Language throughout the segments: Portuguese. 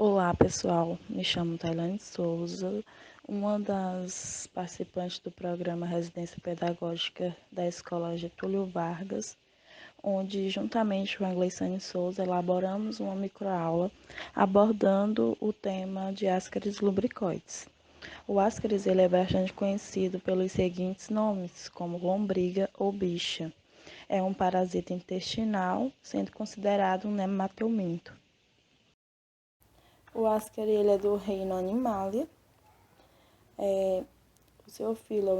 Olá, pessoal. Me chamo Tailane Souza, uma das participantes do programa Residência Pedagógica da Escola Getúlio Vargas, onde, juntamente com a Gleiciane Souza, elaboramos uma microaula abordando o tema de ascaris lubricoides. O ascaris ele é bastante conhecido pelos seguintes nomes, como lombriga ou bicha. É um parasita intestinal, sendo considerado um nematelminto. O ascaris ele é do reino Animalia. O seu filo é o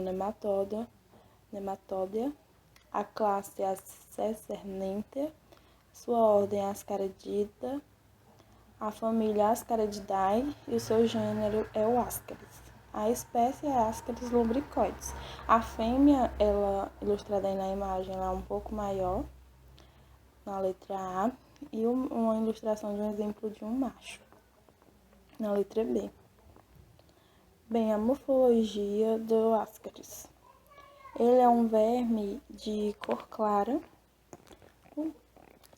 Nematodia. A classe é a Cecernentea. Sua ordem é Ascaridida. A família Ascarididae e o seu gênero é o Ascaris. A espécie é Ascaris lubricoides. A fêmea, ela ilustrada aí na imagem, ela é um pouco maior, na letra A, e uma ilustração de um exemplo de um macho, na letra B. Bem, a morfologia do ascaris. Ele é um verme de cor clara,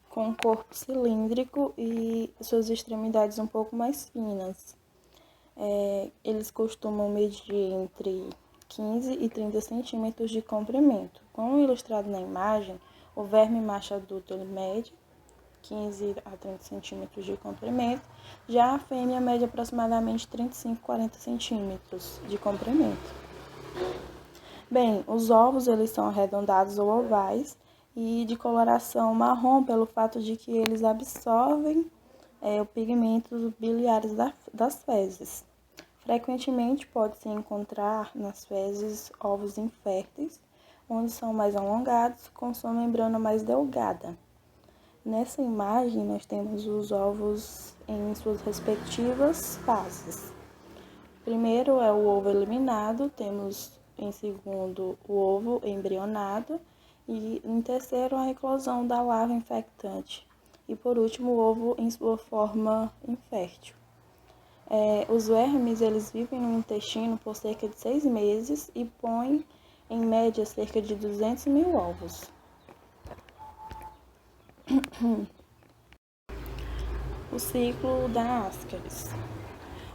com corpo cilíndrico e suas extremidades um pouco mais finas. Eles costumam medir entre 15 e 30 centímetros de comprimento. Como ilustrado na imagem, o verme macho adulto ele mede 15 a 30 centímetros de comprimento, já a fêmea mede aproximadamente 35 a 40 centímetros de comprimento. Bem, os ovos eles são arredondados ou ovais e de coloração marrom pelo fato de que eles absorvem o pigmento biliares das fezes. Frequentemente pode-se encontrar nas fezes ovos inférteis, onde são mais alongados, com sua membrana mais delgada. Nessa imagem, nós temos os ovos em suas respectivas fases. Primeiro é o ovo eliminado, temos em segundo o ovo embrionado e em terceiro a eclosão da larva infectante. E por último o ovo em sua forma infértil. Os vermes eles vivem no intestino por cerca de 6 meses e põem em média cerca de 200 mil ovos. O ciclo da ascaris.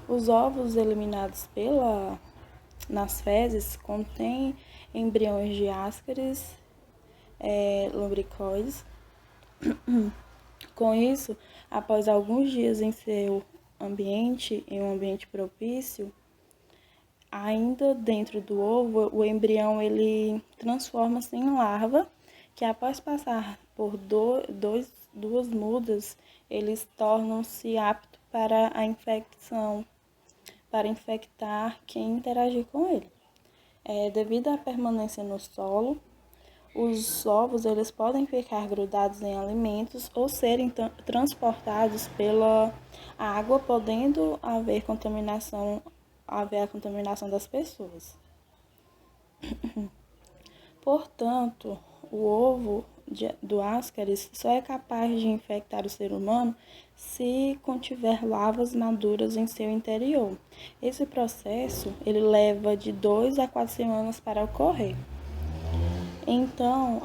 Os ovos eliminados nas fezes contêm embriões de ascaris lubricoides. Com isso, após alguns dias em seu ambiente, em um ambiente propício, ainda dentro do ovo, o embrião ele transforma-se em larva, que após passar por duas mudas, eles tornam-se aptos para a infecção, para infectar quem interagir com ele. Devido à permanência no solo, os ovos eles podem ficar grudados em alimentos ou serem transportados pela água, podendo haver a contaminação das pessoas. Portanto, o ovo do ascaris só é capaz de infectar o ser humano se contiver larvas maduras em seu interior. Esse processo ele leva de 2 a 4 semanas para ocorrer. Então,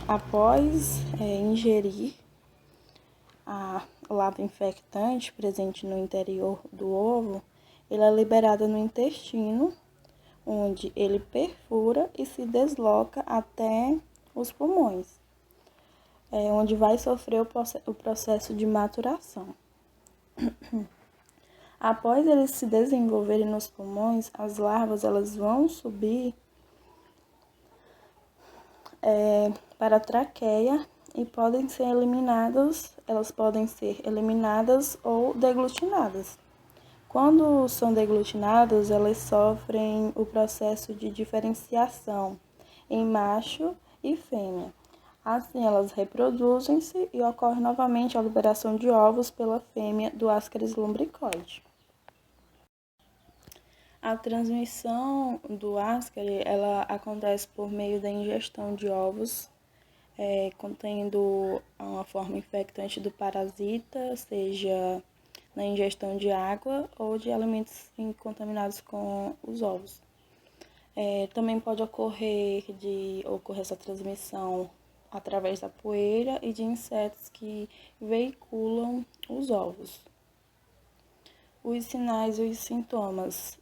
após ingerir a larva infectante presente no interior do ovo, ela é liberada no intestino, onde ele perfura e se desloca até os pulmões, onde vai sofrer o processo de maturação. Após eles se desenvolverem nos pulmões, as larvas elas vão subir para a traqueia e elas podem ser eliminadas ou deglutinadas. Quando são deglutinadas, elas sofrem o processo de diferenciação em macho e fêmea. Assim, elas reproduzem-se e ocorre novamente a liberação de ovos pela fêmea do ascaris lumbricoide. A transmissão do ascaris ela acontece por meio da ingestão de ovos contendo uma forma infectante do parasita, seja na ingestão de água ou de alimentos contaminados com os ovos. Também pode ocorrer essa transmissão através da poeira e de insetos que veiculam os ovos. Os sinais e os sintomas.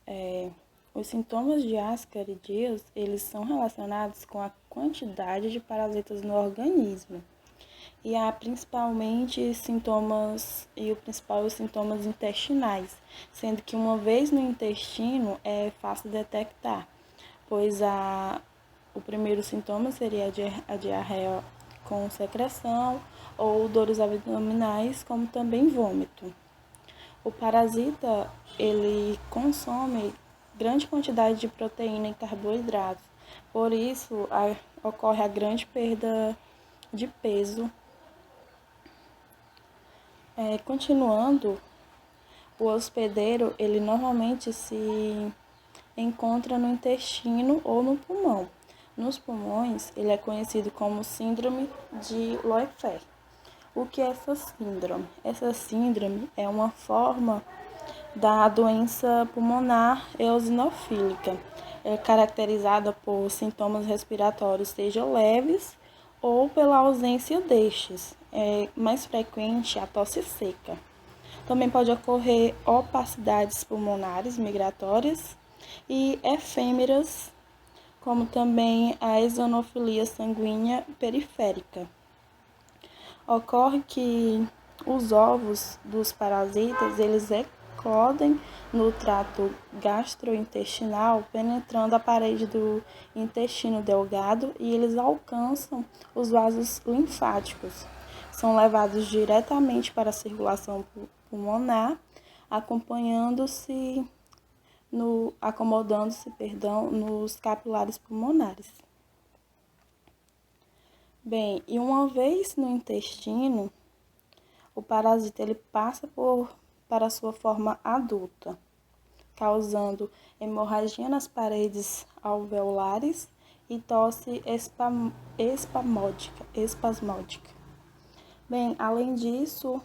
Os sintomas de ascaridíase, eles são relacionados com a quantidade de parasitas no organismo. E há principalmente sintomas, e o principal os sintomas intestinais, sendo que uma vez no intestino é fácil detectar, pois o primeiro sintoma seria a diarreia com secreção ou dores abdominais, como também vômito. O parasita, ele consome grande quantidade de proteína e carboidratos, por isso ocorre a grande perda de peso. Continuando, o hospedeiro, ele normalmente se encontra no intestino ou no pulmão. Nos pulmões, ele é conhecido como síndrome de Leufer. O que é essa síndrome? Essa síndrome é uma forma da doença pulmonar eosinofílica. É caracterizada por sintomas respiratórios, sejam leves ou pela ausência destes. É mais frequente a tosse seca. Também pode ocorrer opacidades pulmonares migratórias e efêmeras, como também a eosinofilia sanguínea periférica. Ocorre que os ovos dos parasitas, eles eclodem no trato gastrointestinal, penetrando a parede do intestino delgado e eles alcançam os vasos linfáticos. São levados diretamente para a circulação pulmonar, acomodando-se, nos capilares pulmonares. Bem, e uma vez no intestino, o parasita ele passa para a sua forma adulta, causando hemorragia nas paredes alveolares e tosse espasmódica. Bem, além disso,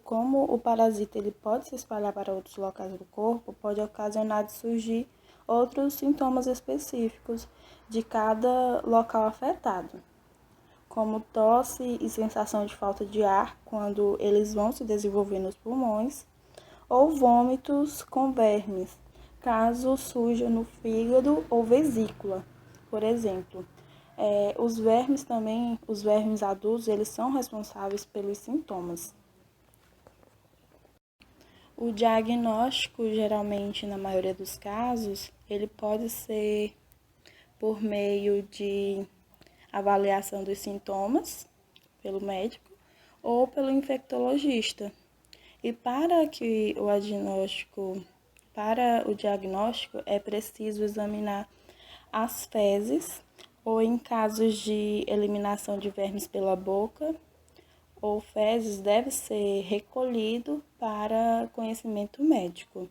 como o parasita ele pode se espalhar para outros locais do corpo, pode ocasionar de surgir outros sintomas específicos de cada local afetado, como tosse e sensação de falta de ar quando eles vão se desenvolver nos pulmões, ou vômitos com vermes, caso surja no fígado ou vesícula, por exemplo. Os vermes adultos, eles são responsáveis pelos sintomas. O diagnóstico, geralmente, na maioria dos casos, ele pode ser por meio de avaliação dos sintomas pelo médico ou pelo infectologista. E para o diagnóstico é preciso examinar as fezes ou em casos de eliminação de vermes pela boca ou fezes deve ser recolhido para conhecimento médico.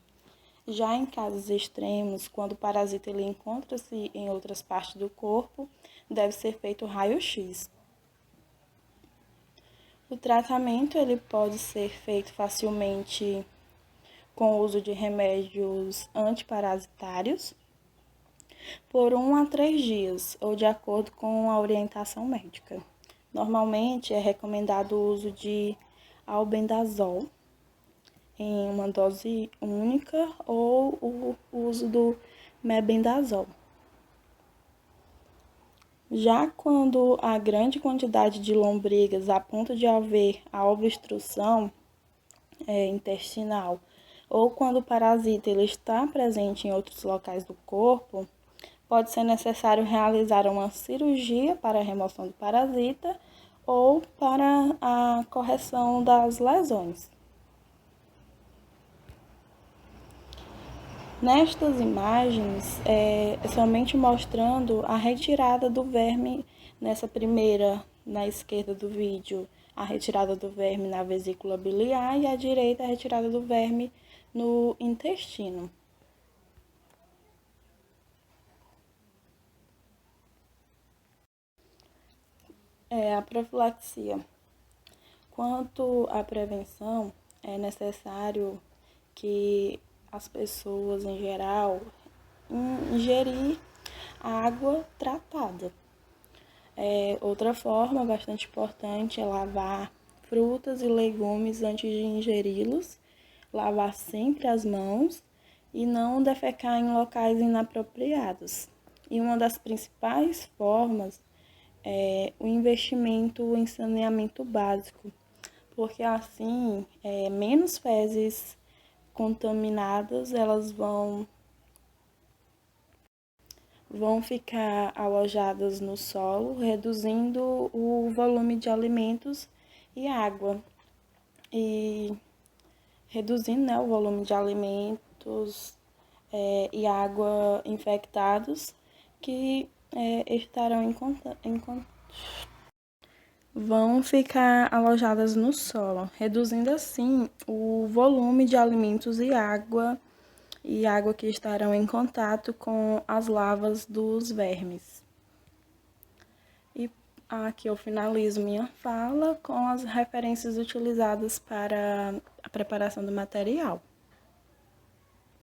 Já em casos extremos, quando o parasita ele encontra-se em outras partes do corpo, deve ser feito raio-x. O tratamento ele pode ser feito facilmente com o uso de remédios antiparasitários por 1 a 3 dias, ou de acordo com a orientação médica. Normalmente é recomendado o uso de albendazol em uma dose única ou o uso do mebendazol. Já quando há grande quantidade de lombrigas a ponto de haver a obstrução intestinal ou quando o parasita ele está presente em outros locais do corpo, pode ser necessário realizar uma cirurgia para a remoção do parasita ou para a correção das lesões. Nestas imagens, somente mostrando a retirada do verme, nessa primeira, na esquerda do vídeo, a retirada do verme na vesícula biliar e à direita a retirada do verme no intestino. A profilaxia. Quanto à prevenção, é necessário que as pessoas, em geral, ingerir água tratada. Outra forma bastante importante é lavar frutas e legumes antes de ingeri-los, lavar sempre as mãos e não defecar em locais inapropriados. E uma das principais formas é o investimento em saneamento básico, porque assim, menos fezes contaminadas elas vão ficar alojadas no solo, reduzindo o volume de alimentos e água. E reduzindo, né, o volume de alimentos e água infectados que estarão vão ficar alojadas no solo, reduzindo assim o volume de alimentos e água que estarão em contato com as lavas dos vermes. E aqui eu finalizo minha fala com as referências utilizadas para a preparação do material.